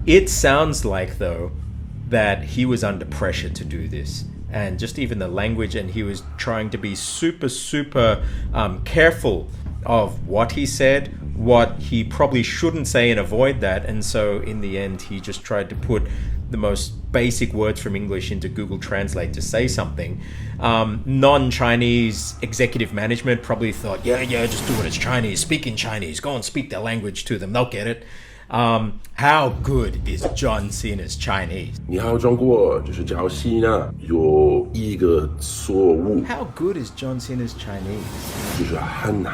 It sounds like, though, that he was under pressure to do this. And just even the language, and he was trying to be super, super careful of what he said, what he probably shouldn't say, and avoid that. And so in the end, he just tried to put the most basic words from English into Google Translate to say something. Non-Chinese executive management probably thought, yeah, just do it. It's Chinese. Speak in Chinese. Go and speak their language to them. They'll get it. How good is John Cena's Chinese? 你好，中国，这是Zhàoxǐnà，有一个错误。 How good is John Cena's Chinese? 就是很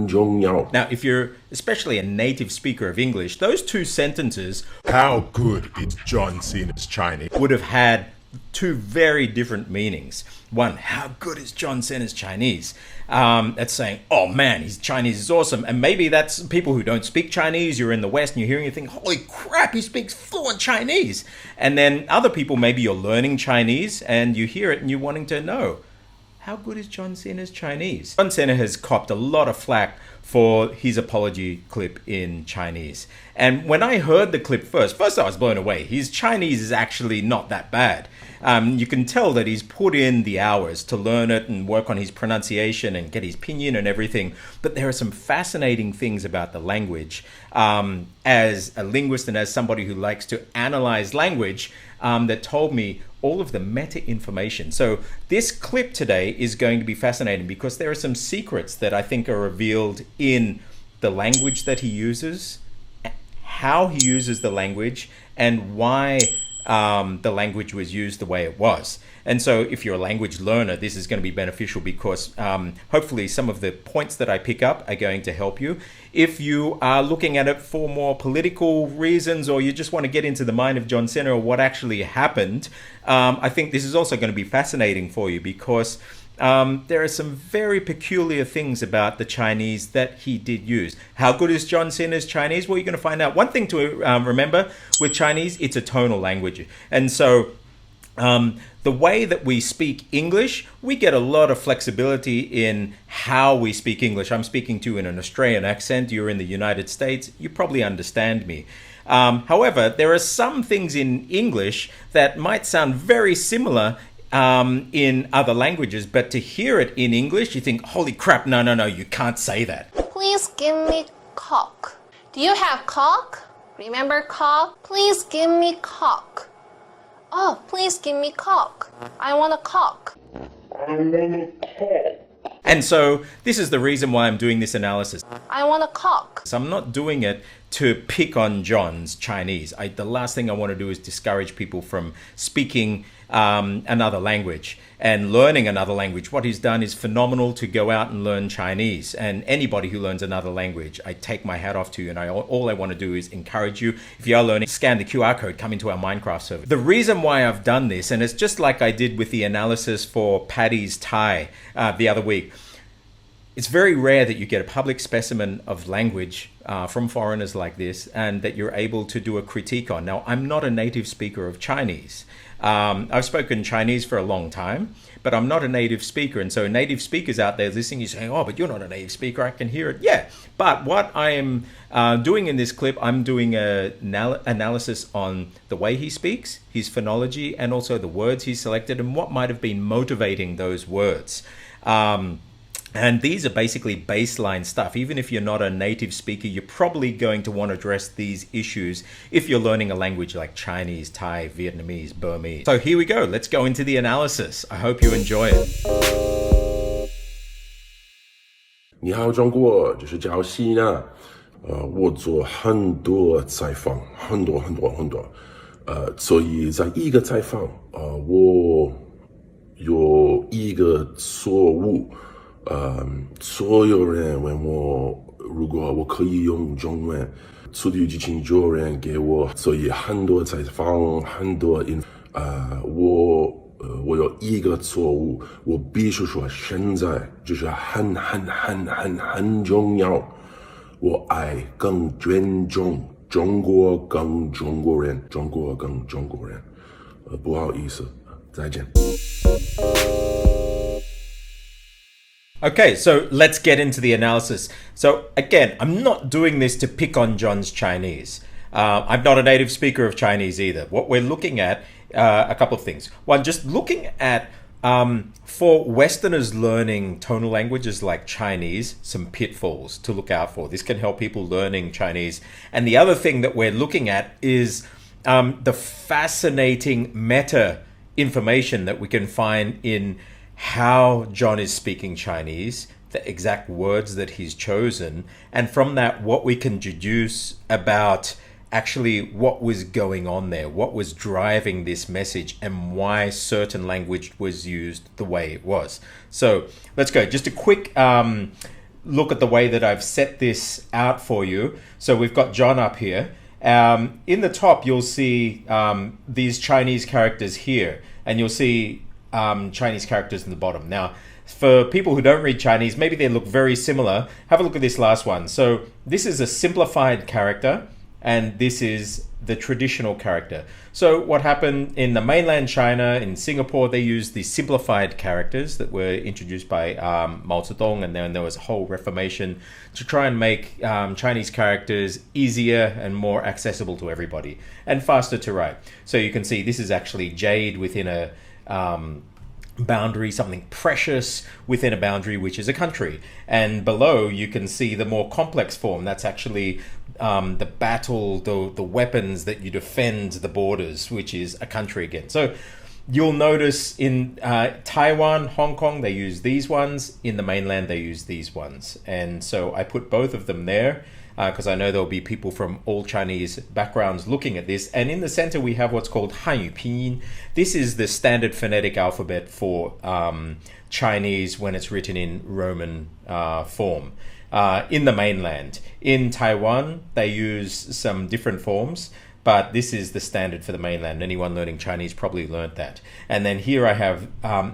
重要。 Now, if you're especially a native speaker of English, those two sentences, how good is John Cena's Chinese, would have had two very different meanings. One, how good is John Cena's Chinese? That's saying, oh man, his Chinese is awesome. And maybe that's people who don't speak Chinese. You're in the West and you're hearing, you think, holy crap, he speaks fluent Chinese. And then other people, maybe you're learning Chinese and you hear it and you're wanting to know, how good is John Cena's Chinese? John Cena has copped a lot of flack for his apology clip in Chinese. And when I heard the clip first I was blown away. His Chinese is actually not that bad. You can tell that he's put in the hours to learn it and work on his pronunciation and get his pinyin and everything. But there are some fascinating things about the language. As a linguist and as somebody who likes to analyze language, that told me all of the meta information. So this clip today is going to be fascinating because there are some secrets that I think are revealed in the language that he uses, how he uses the language, and why the language was used the way it was. And so if you're a language learner, this is going to be beneficial because hopefully some of the points that I pick up are going to help you. If you are looking at it for more political reasons, or you just want to get into the mind of John Cena or what actually happened, I think this is also going to be fascinating for you because there are some very peculiar things about the Chinese that he did use. How good is John Cena's Chinese? Well, you're going to find out. One thing to remember with Chinese, it's a tonal language. And so the way that we speak English, we get a lot of flexibility in how we speak English. I'm speaking to you in an Australian accent. You're in the United States. You probably understand me. However, there are some things in English that might sound very similar in other languages, but to hear it in English, you think, holy crap, no, you can't say that. Please give me cock. Do you have cock? Remember cock? Please give me cock. Oh, please give me cock. I want a cock. And so this is the reason why I'm doing this analysis. I want a cock. So I'm not doing it to pick on John's Chinese. The last thing I want to do is discourage people from speaking another language and learning another language. What he's done is phenomenal to go out and learn Chinese. And anybody who learns another language, I take my hat off to you. And all I want to do is encourage you. If you are learning, scan the QR code, come into our Minecraft server. The reason why I've done this, and it's just like I did with the analysis for Paddy's Thai the other week, it's very rare that you get a public specimen of language from foreigners like this and that you're able to do a critique on. Now, I'm not a native speaker of Chinese. I've spoken Chinese for a long time, but I'm not a native speaker. And so native speakers out there listening, you're saying, oh, but you're not a native speaker. I can hear it. Yeah. But what I am doing in this clip, I'm doing an analysis on the way he speaks, his phonology, and also the words he selected and what might have been motivating those words. And these are basically baseline stuff. Even if you're not a native speaker, you're probably going to want to address these issues if you're learning a language like Chinese, Thai, Vietnamese, Burmese. So here we go. Let's go into the analysis. I hope you enjoy it. 你好，中国，这是Zhàoxǐnà。我做很多采访，很多。所以在一个采访，我有一个错误。所有人问我，如果我可以用中文，速度激情有人给我，所以很多采访，很多我有一个错误，我必须说现在就是很重要，我爱更尊重中国更中国人，中国更中国人，不好意思，再见。Okay, so let's get into the analysis. So again, I'm not doing this to pick on John's Chinese. I'm not a native speaker of Chinese either. What we're looking at, a couple of things. One, just looking at, for Westerners learning tonal languages like Chinese, some pitfalls to look out for. This can help people learning Chinese. And the other thing that we're looking at is the fascinating meta information that we can find in how John is speaking Chinese, the exact words that he's chosen, and from that what we can deduce about actually what was going on there, what was driving this message, and why certain language was used the way it was. So let's go. Just a quick look at the way that I've set this out for you. So we've got John up here. In the top, you'll see these Chinese characters here, and you'll see Chinese characters in the bottom. Now, for people who don't read Chinese, maybe they look very similar. Have a look at this last one. So this is a simplified character, and this is the traditional character. So what happened in the mainland China, in Singapore, they used the simplified characters that were introduced by Mao Zedong, and then there was a whole reformation to try and make Chinese characters easier and more accessible to everybody, and faster to write. So you can see this is actually jade within a boundary, something precious within a boundary, which is a country. And below you can see the more complex form. That's actually the battle, the weapons that you defend the borders, which is a country again. So you'll notice in Taiwan, Hong Kong, they use these ones. In the mainland, they use these ones. And so I put both of them there because I know there'll be people from all Chinese backgrounds looking at this. And in the center, we have what's called Hanyu Pinyin. This is the standard phonetic alphabet for Chinese when it's written in Roman form. In the mainland. In Taiwan, they use some different forms, but this is the standard for the mainland. Anyone learning Chinese probably learned that. And then here I have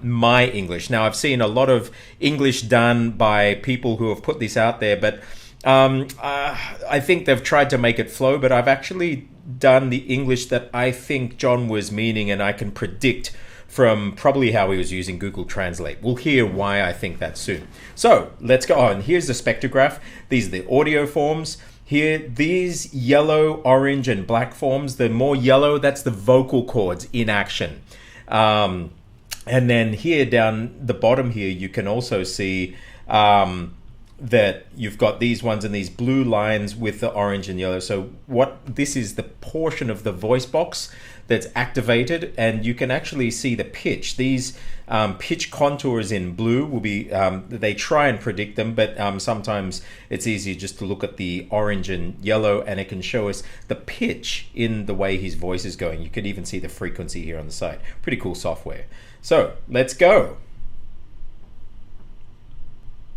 my English. Now, I've seen a lot of English done by people who have put this out there, but I think they've tried to make it flow, but I've actually done the English that I think John was meaning, and I can predict from probably how he was using Google Translate. We'll hear why I think that soon. So let's go on. Here's the spectrograph. These are the audio forms. Here, these yellow, orange, and black forms, the more yellow, that's the vocal cords in action. And then here down the bottom here, you can also see that you've got these ones and these blue lines with the orange and yellow. So this is the portion of the voice box that's activated, and you can actually see the pitch. These pitch contours in blue will be, they try and predict them, but sometimes it's easier just to look at the orange and yellow, and it can show us the pitch in the way his voice is going. You can even see the frequency here on the side. Pretty cool software. So let's go.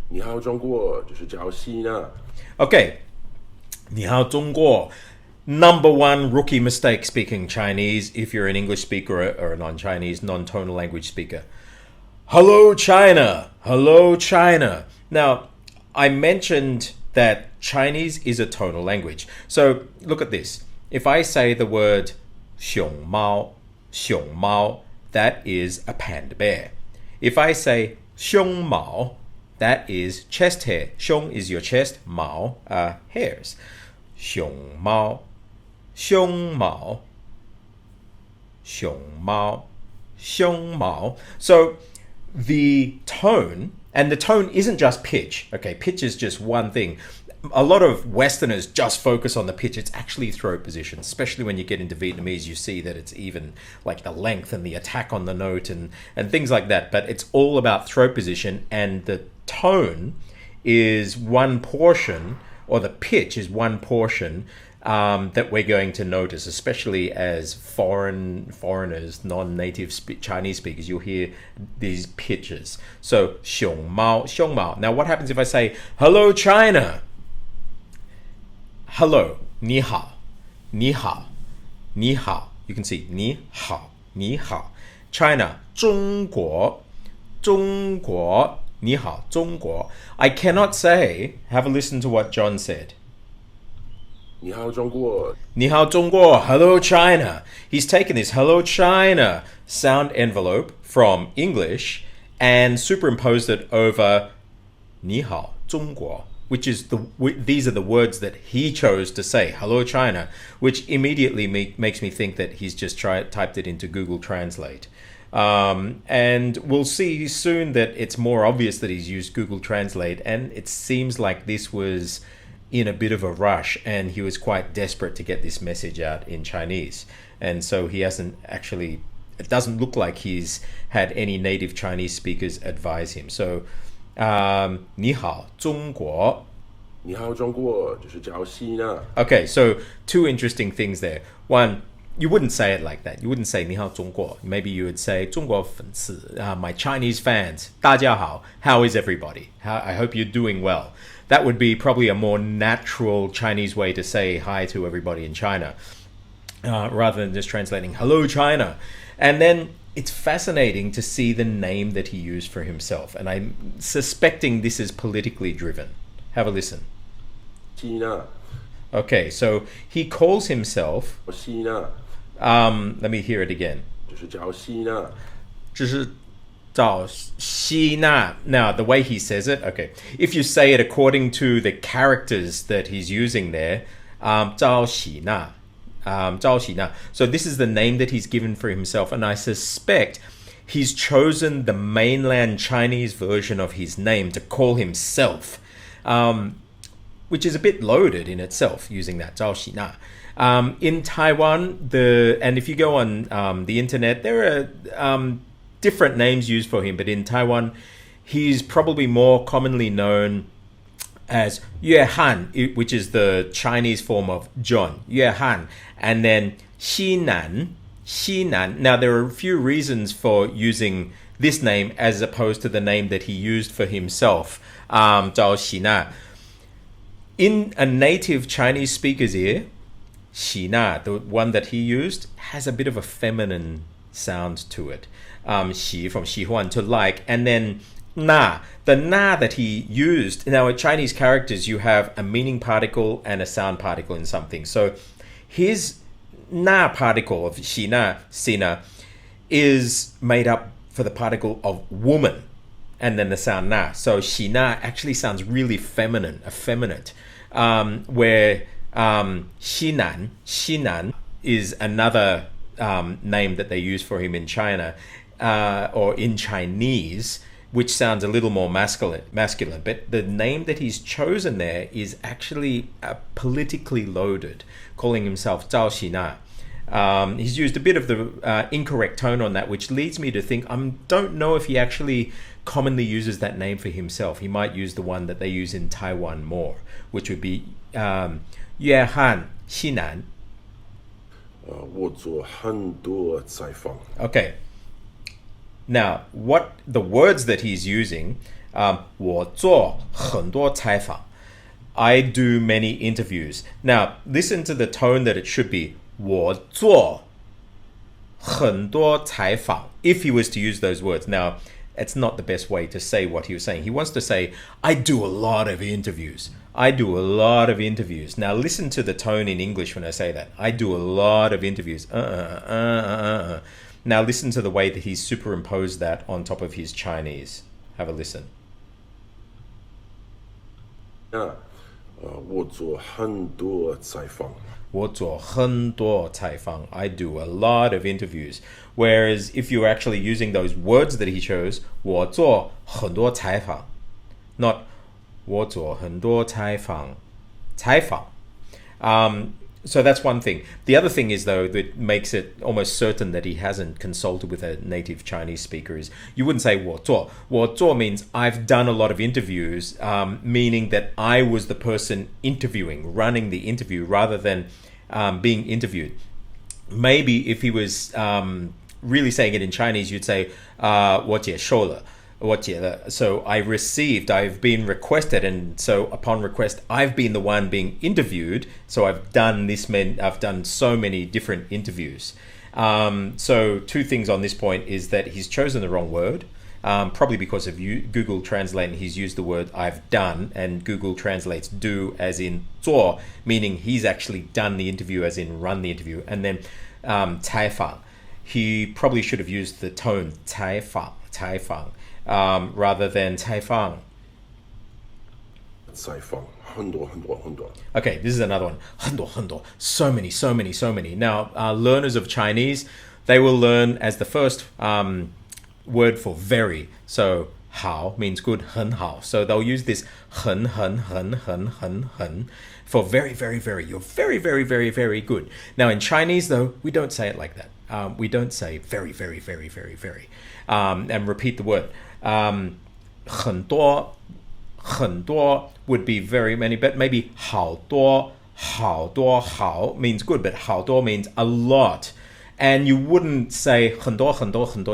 你好，中国，这是Zhàoxǐnà。 Okay. 你好，中国. Number one rookie mistake speaking Chinese if you're an English speaker or a non-Chinese, non-tonal language speaker. Hello, China. Hello, China. Now, I mentioned that Chinese is a tonal language. So look at this. If I say the word 熊猫, that is a panda bear. If I say 胸毛, that is chest hair. 胸 is your chest, 毛 are hairs. 熊猫, 胸毛, 熊猫, 胸毛. So the tone, and the tone isn't just pitch. Okay, pitch is just one thing. A lot of Westerners just focus on the pitch. It's actually throat position, especially when you get into Vietnamese. You see that it's even like the length and the attack on the note and things like that. But it's all about throat position, and the tone is one portion, or the pitch is one portion that we're going to notice, especially as foreigners, non-native Chinese speakers. You'll hear these pitches. So 熊猫, 熊猫. Now, what happens if I say hello, China? Hello, 你好, 你好, 你好. You can see 你好, 你好. China, 中国, 中国. 你好, 中国. I cannot say, have a listen to what John said. 你好，中国. 你好, 中国. Hello, China. He's taken this hello, China sound envelope from English and superimposed it over 你好, 中国. which is these are the words that he chose to say, hello China, which immediately makes me think that he's just typed it into Google Translate. And we'll see soon that it's more obvious that he's used Google Translate, and it seems like this was in a bit of a rush and he was quite desperate to get this message out in Chinese. And so he hasn't actually, it doesn't look like he's had any native Chinese speakers advise him. So, 你好，中国。你好，中国，这是Zhàoxǐnà. Okay, so two interesting things there. One, you wouldn't say it like that. You wouldn't say 你好，中国. Maybe you would say 中国粉丝, my Chinese fans, 大家好, how is everybody? I hope you're doing well. That would be probably a more natural Chinese way to say hi to everybody in China, rather than just translating hello China. And then it's fascinating to see the name that he used for himself, and I'm suspecting this is politically driven. Have a listen. Cina. Okay, so he calls himself. Cina. Let me hear it again. 这是Zhàoxǐnà. 这是Zhàoxǐnà. Now, the way he says it, okay, if you say it according to the characters that he's using there, Zhàoxǐnà. Zhàoxǐnà. So this is the name that he's given for himself, and I suspect he's chosen the mainland Chinese version of his name to call himself, which is a bit loaded in itself, using that Zhàoxǐnà. In Taiwan, and if you go on the internet, there are different names used for him, but in Taiwan, he's probably more commonly known as Yuēhàn, which is the Chinese form of John, Yuēhàn, and then Xīnán. Now, there are a few reasons for using this name as opposed to the name that he used for himself, Zhàoxǐnà. In a native Chinese speaker's ear, Xīnà, the one that he used, has a bit of a feminine sound to it. Xi from Xihuan, to like, and then na. The na that he used, now in Chinese characters, you have a meaning particle and a sound particle in something. So his na particle of Yuēhàn Xīnán is made up for the particle of woman and then the sound na. So Xīnà actually sounds really feminine, effeminate, where Xīnán is another name that they use for him in China, or in Chinese, which sounds a little more masculine. But the name that he's chosen there is actually politically loaded, calling himself Zhàoxǐnà. He's used a bit of the incorrect tone on that, which leads me to think, I don't know if he actually commonly uses that name for himself. He might use the one that they use in Taiwan more, which would be Yuēhàn Xīnán. 我做很多采访. Okay. Now, what the words that he's using, 我做很多采访. I do many interviews. Now, listen to the tone that it should be. 我做很多采访. If he was to use those words. Now, it's not the best way to say what he was saying. He wants to say, I do a lot of interviews. I do a lot of interviews. Now, listen to the tone in English when I say that. I do a lot of interviews. Now, listen to the way that he's superimposed that on top of his Chinese. Have a listen. 我做很多采访. 我做很多采访. I do a lot of interviews. Whereas if you're actually using those words that he chose, 我做很多采访, not 我做很多采访. So that's one thing. The other thing is, though, that makes it almost certain that he hasn't consulted with a native Chinese speaker is you wouldn't say 我做. 我做 means I've done a lot of interviews, meaning that I was the person interviewing, running the interview, rather than being interviewed. Maybe if he was really saying it in Chinese, you'd say 我接受了. So I've been requested, and so upon request, I've been the one being interviewed. So I've done so many different interviews. So two things on this point is that he's chosen the wrong word, probably because of Google Translate, and he's used the word I've done, and Google translates do as in 做, meaning he's actually done the interview as in run the interview. And then 采访, he probably should have used the tone 采访. Rather than 采访.采访，很多很多很多。 Okay, this is another one. 很多很多, so many, so many, so many. Now, learners of Chinese, they will learn as the first word for very. So, 好 means good, 很好. So they'll use this 很 for very, very, very. You're very, very, very, very good. Now, in Chinese, though, we don't say it like that. We don't say very, very, very, very, very. And repeat the word. 很多would be very many, but maybe 好多好 means good, but 好多 means a lot. And you wouldn't say 很多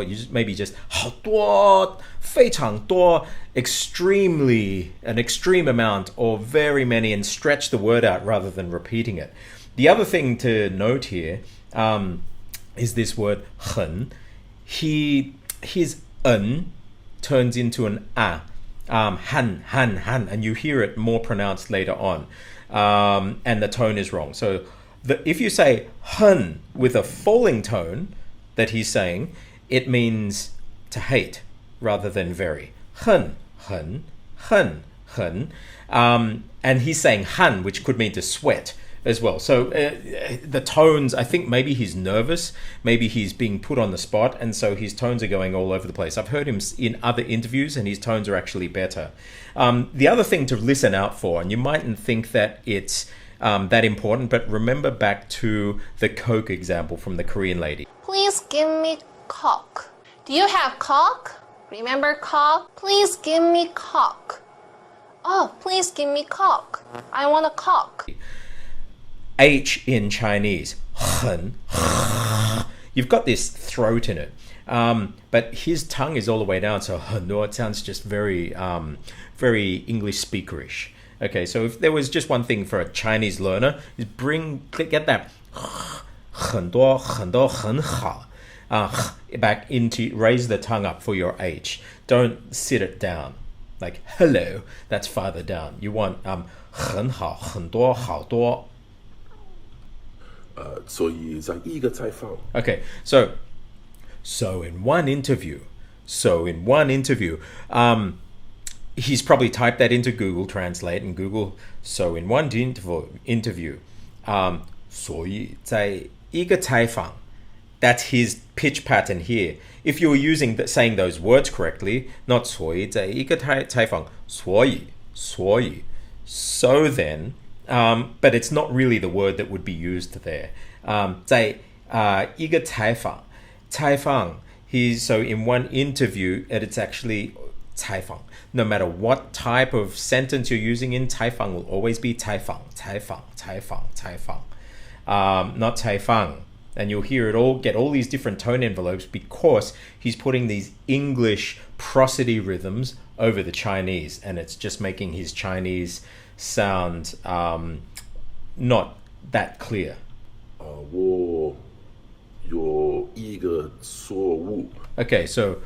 you just maybe just 好多非常多 extremely, an extreme amount, or very many, and stretch the word out rather than repeating it. The other thing to note here is this word 很. His 'n' turns into an 'a'. Han, and you hear it more pronounced later on. And the tone is wrong. So if you say 'hun' with a falling tone that he's saying, it means to hate rather than very. 很. And he's saying 'han', which could mean to sweat as well. So the tones, I think maybe he's nervous, maybe he's being put on the spot, and so his tones are going all over the place. I've heard him in other interviews, and his tones are actually better. The other thing to listen out for, and you mightn't think that it's that important, but remember back to the Coke example from the Korean lady. Please give me Coke. Do you have Coke? Remember Coke? Please give me Coke. Oh, please give me Coke. I want a Coke. H in Chinese, 很, you've got this throat in it, but his tongue is all the way down, so 很多, it sounds just very, very English speakerish. Okay, so if there was just one thing for a Chinese learner, is get that 很多很好 back into, raise the tongue up for your H. Don't sit it down. Like hello, that's farther down. You want 很好很多好多. 所以在一个采访。 Okay, so in one interview, he's probably typed that into Google Translate and Google. So in one interview, 所以在一个采访, that's his pitch pattern here. If you were saying those words correctly, not 所以在一个采访, 所以 so then, but it's not really the word that would be used there. 在一个采访, so in one interview, and it's actually 采访. No matter what type of sentence you're using in 采访, will always be 采访, not 采访. And you'll hear it all, get all these different tone envelopes because he's putting these English prosody rhythms over the Chinese, and it's just making his Chinese sound not that clear. 我有一个错误. Okay, so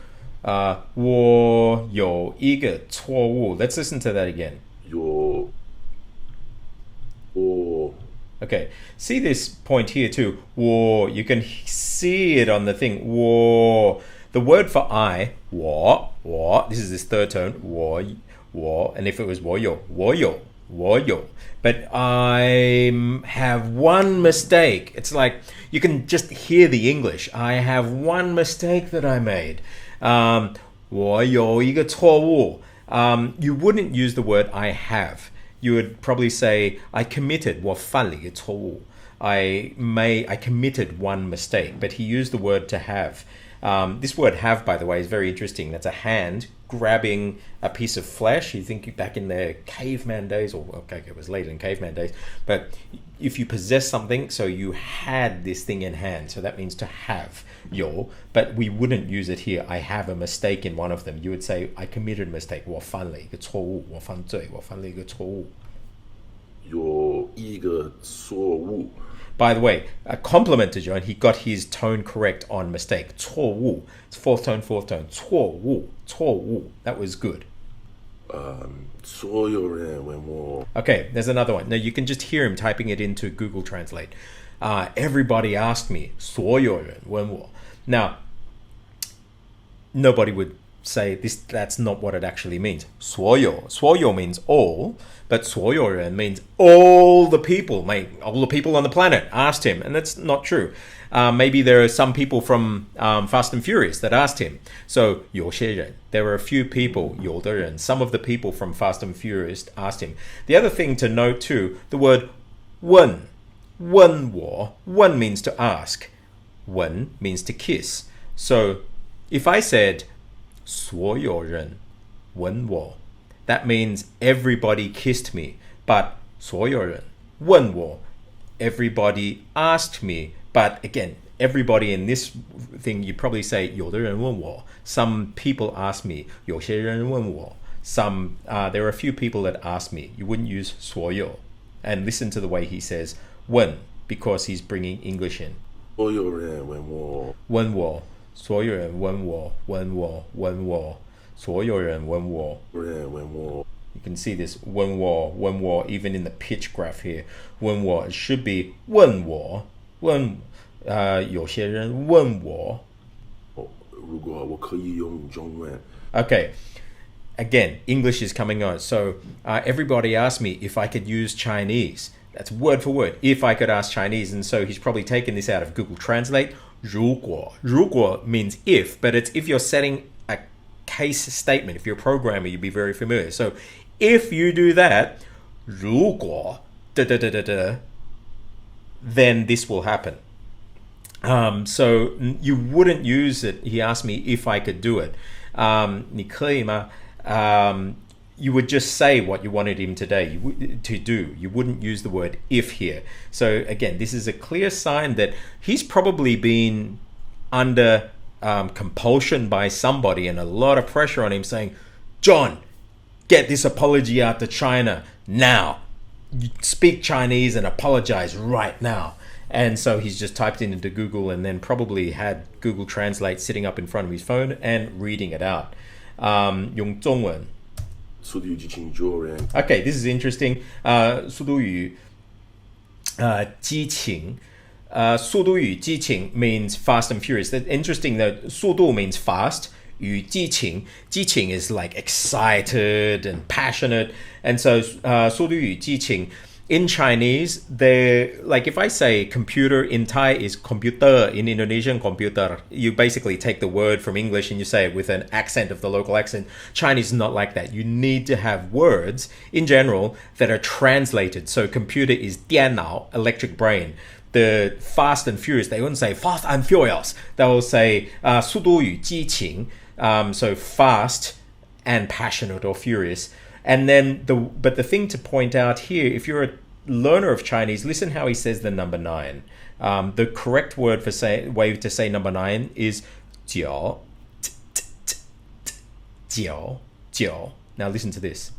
我有一个错误. Let's listen to that again. 我 Okay, see this point here too. 我, you can see it on the thing. 我, the word for I, 我, this is this third tone. 我, and if it was 我有. But I have one mistake. It's like you can just hear the English. I have one mistake that I made. 我有一个错误. You wouldn't use the word I have. You would probably say I committed 我犯了一个错误. I committed one mistake, but he used the word to have. This word have, by the way, is very interesting. That's a hand grabbing a piece of flesh. You think back in the caveman days, or okay, it was later in caveman days, but if you possess something, so you had this thing in hand, so that means to have, 有, but we wouldn't use it here. I have a mistake in one of them. You would say I committed a mistake. 我犯了一个错误. 我犯罪. 我犯了一个错误. 有一个错误. By the way, a compliment to John, he got his tone correct on mistake. 错误. It's fourth tone. 错误. That was good. 所有人问我. Okay, there's another one. Now you can just hear him typing it into Google Translate. Everybody asked me. 所有人问我. Now, nobody would say that's not what it actually means. 所有 means all, but 所有人 means all the people on the planet asked him, and that's not true. Maybe there are some people from Fast and Furious that asked him. So 有些人, there were a few people, 有的人, some of the people from Fast and Furious asked him. The other thing to note too, the word 问我 means to ask. 吻 means to kiss. So if I said 所有人吻我, that means everybody kissed me. But 所有人问我, everybody asked me. But again, everybody in this thing, you probably say 有的人问我. Some people asked me. 有些人问我. There are a few people that asked me. You wouldn't use 所有. And listen to the way he says 问, because he's bringing English in. 所有人问我，问我，所有人问我，问我，问我，所有人问我。You can see this 问我 even in the pitch graph here. 问我 it should be 问我有些人问我。如果我可以用中文。Okay. Again, English is coming on. So everybody asked me if I could use Chinese. That's word for word. If I could ask Chinese. And so he's probably taken this out of Google Translate. 如果 means if, but it's if you're setting a case statement. If you're a programmer, you'd be very familiar. So if you do that, 如果 then this will happen. So you wouldn't use it. He asked me if I could do it. 你可以吗? You would just say what you wanted him to do. You wouldn't use the word if here. So again, this is a clear sign that he's probably been under compulsion by somebody and a lot of pressure on him saying, John, get this apology out to China now. You speak Chinese and apologize right now. And so he's just typed it into Google and then probably had Google Translate sitting up in front of his phone and reading it out. 用中文. Okay, this is interesting. 速度与激情. 速度与激情 means fast and furious. That's interesting that 速度 means fast. 与激情 is like excited and passionate. And so 速度与激情 in Chinese, like if I say computer in Thai is computer, in Indonesian computer, you basically take the word from English and you say it with an accent of the local accent. Chinese is not like that. You need to have words in general that are translated. So computer is 电脑, electric brain. The Fast and Furious, they wouldn't say Fast and Furious. They will say 速度与激情, so fast and passionate or furious. And then but the thing to point out here, if you're a learner of Chinese, listen how he says the number 9. The correct word way to say number 9 is 九. Now listen to this.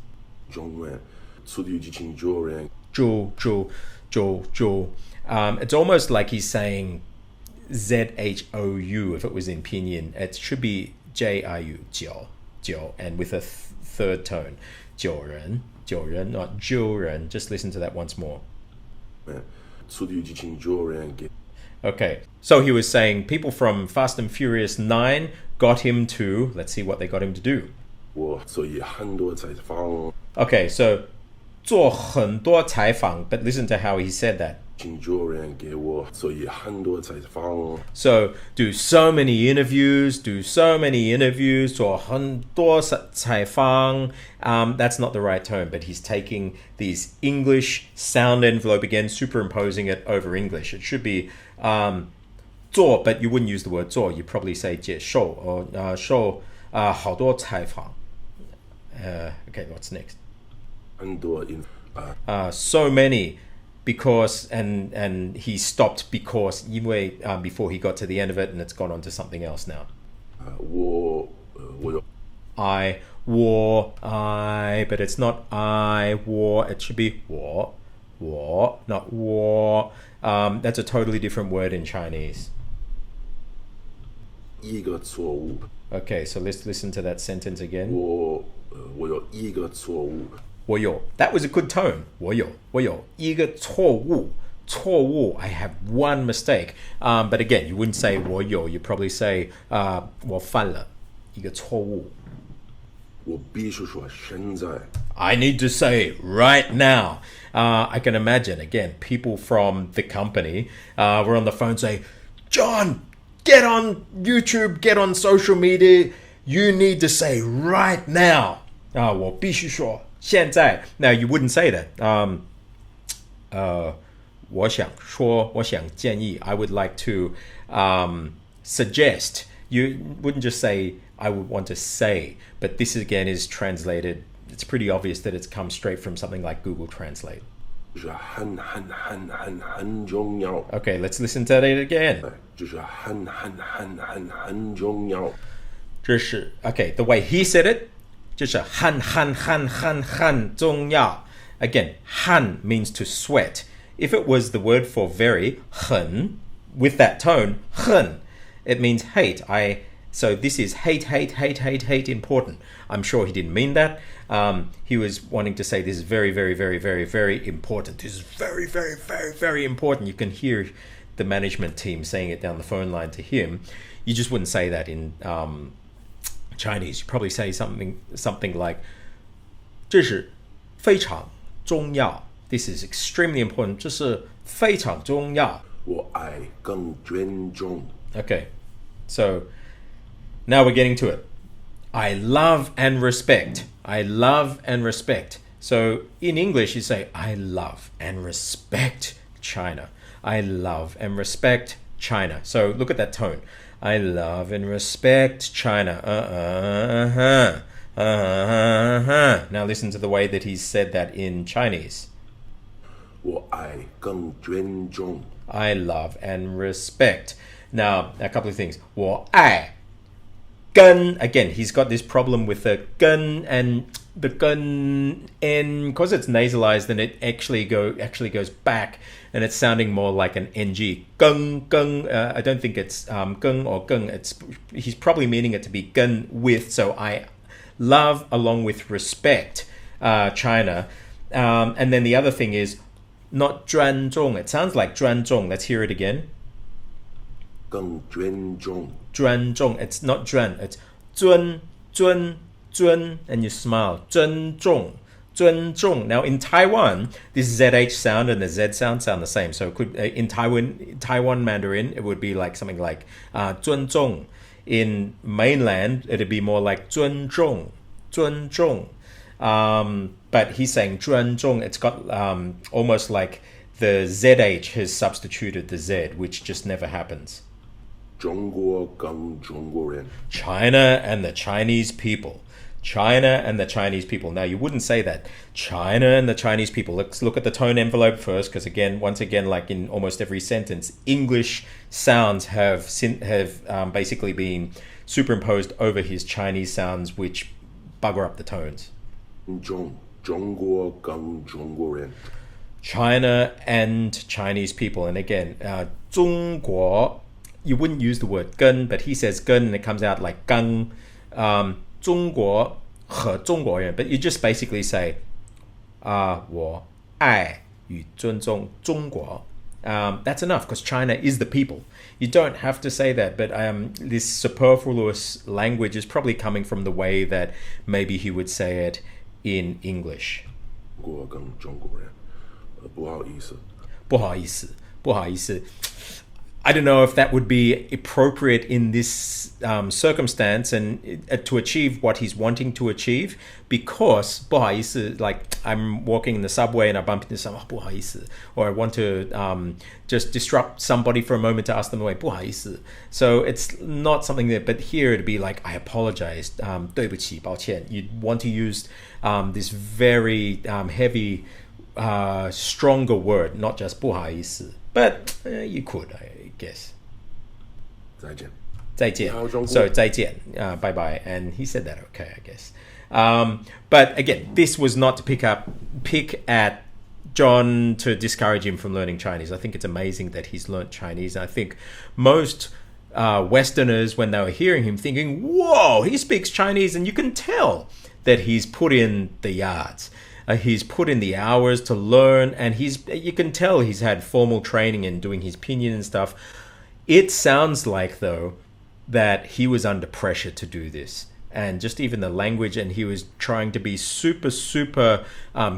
速度与激情救人. It's almost like he's saying ZHOU if it was in Pinyin. It should be JIU, 九, and with a third tone. 九人, not 九人. Just listen to that once more. Okay, so he was saying people from Fast and Furious 9 got him to, let's see what they got him to do. Okay, so 做很多采访, but listen to how he said that. So do so many interviews, 做很多采访. That's not the right tone, but he's taking these English sound envelope again, superimposing it over English. It should be 做, but you wouldn't use the word 做. You'd probably say 接受 or 受好多采访. Okay, what's next? So many, because and he stopped because 因为 before he got to the end of it, and it's gone on to something else now. 我 I, but it's not I, 我, it should be 我, not 我. That's a totally different word in Chinese. 一个错误. Okay, so let's listen to that sentence again. 我有一个错误. 我有, that was a good tone. 我有一个错误. 错误, I have one mistake. But again, you wouldn't say 我有, you'd probably say 我犯了一个错误.我必须说现在。I need to say right now. I can imagine, again, people from the company were on the phone saying, John, get on YouTube, get on social media. You need to say right now. 我必须说现在. Now, you wouldn't say that. 我想说，我想建议, I would like to suggest. You wouldn't just say, I would want to say. But this, again, is translated. It's pretty obvious that it's come straight from something like Google Translate. 就是很重要。 Okay, let's listen to it again. 就是很重要。Okay, the way he said it, 就是很重要. Again, 很 means to sweat. If it was the word for very, 很, with that tone, 很, it means hate. So this is hate important. I'm sure he didn't mean that. He was wanting to say this is very, very, very, very, very important. This is very, very, very, very important. You can hear the management team saying it down the phone line to him. You just wouldn't say that in Chinese. You probably say something like 这是非常重要. This is extremely important. 这是非常重要. 我爱更尊重. Okay, so now we're getting to it. I love and respect. I love and respect. So in English, you say, I love and respect China. I love and respect China. So look at that tone. I love and respect China. Now listen to the way that he's said that in Chinese. 我爱更尊重. I love and respect. Now, a couple of things. 我爱 gun, again, he's got this problem with the gun and the gun, and because it's nasalized, then it actually goes back, and it's sounding more like an ng. Gung. I don't think it's gung or gung. He's probably meaning it to be gun with. So I love along with respect China, and then the other thing is not 专重. It sounds like 专重. Let's hear it again. 更尊重. 专重. It's not 专. It's 尊, and you smile. 尊重. Now in Taiwan, this ZH sound and the Z sound the same. So it could in Taiwan Mandarin, it would be like something like 尊重. In mainland, it'd be more like 尊重. But he's saying 尊重. It's got almost like the ZH has substituted the Z, which just never happens. 中国跟中国人. China and the Chinese people. China and the Chinese people. Now, you wouldn't say that. China and the Chinese people. Let's look at the tone envelope first, because once again, like in almost every sentence, English sounds have basically been superimposed over his Chinese sounds, which bugger up the tones. 中国跟中国人. China and Chinese people. And again, 中国, you wouldn't use the word 跟, but he says 跟, and it comes out like 刚. 中国和中国人, but you just basically say 我爱与尊重中国. That's enough, because China is the people. You don't have to say that, but this superfluous language is probably coming from the way that maybe he would say it in English. 中国跟中国人. 不好意思. 不好意思. I don't know if that would be appropriate in this circumstance and to achieve what he's wanting to achieve, because 不好意思, like I'm walking in the subway and I bump into someone, 不好意思, or I want to just disrupt somebody for a moment to ask them the way, 不好意思. So it's not something that, but here it'd be like, I apologize, 对不起, 抱歉. You'd want to use this very heavy, stronger word, not just 不好意思. But you could, I guess. 再见. 再见. So 再见, bye bye. And he said that okay, I guess. But again, this was not to pick at John to discourage him from learning Chinese. I think it's amazing that he's learnt Chinese. I think most Westerners, when they were hearing him, thinking, whoa, he speaks Chinese, and you can tell that he's put in the yards. He's put in the hours to learn, and you can tell he's had formal training in doing his pinyin and stuff. It sounds like, though, that he was under pressure to do this. and just even the language. And he was trying to be super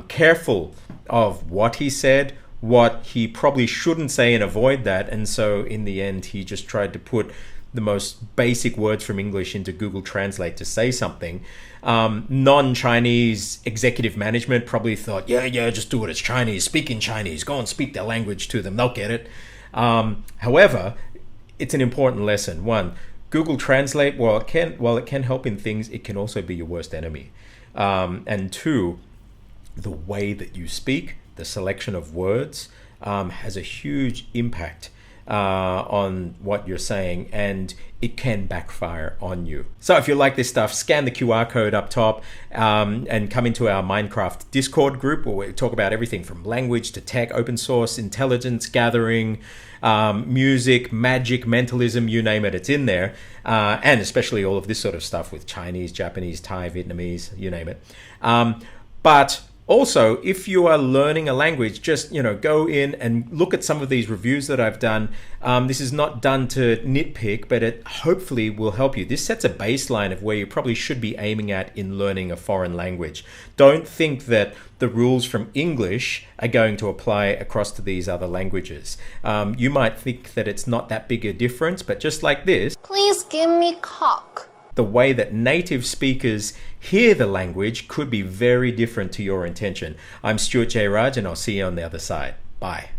careful of what he said, what he probably shouldn't say, and avoid that. And so in the end, he just tried to put the most basic words from English into Google Translate to say something. Non-Chinese executive management probably thought, yeah, just do it. It's Chinese. Speak in Chinese. Go and speak their language to them. They'll get it. However, it's an important lesson. One, Google Translate, while it can help in things, it can also be your worst enemy. And two, the way that you speak, the selection of words, has a huge impact on what you're saying, and it can backfire on you. So if you like this stuff, scan the QR code up top and come into our Minecraft Discord group, where we talk about everything from language to tech, open source, intelligence gathering, music, magic, mentalism, you name it, it's in there. And especially all of this sort of stuff with Chinese, Japanese, Thai, Vietnamese, you name it. But also, if you are learning a language, just go in and look at some of these reviews that I've done. This is not done to nitpick, but it hopefully will help you. This sets a baseline of where you probably should be aiming at in learning a foreign language. Don't think that the rules from English are going to apply across to these other languages. You might think that it's not that big a difference, but just like this, Please give me cock. the way that native speakers hear the language could be very different to your intention. I'm Stuart J. Raj, and I'll see you on the other side. Bye.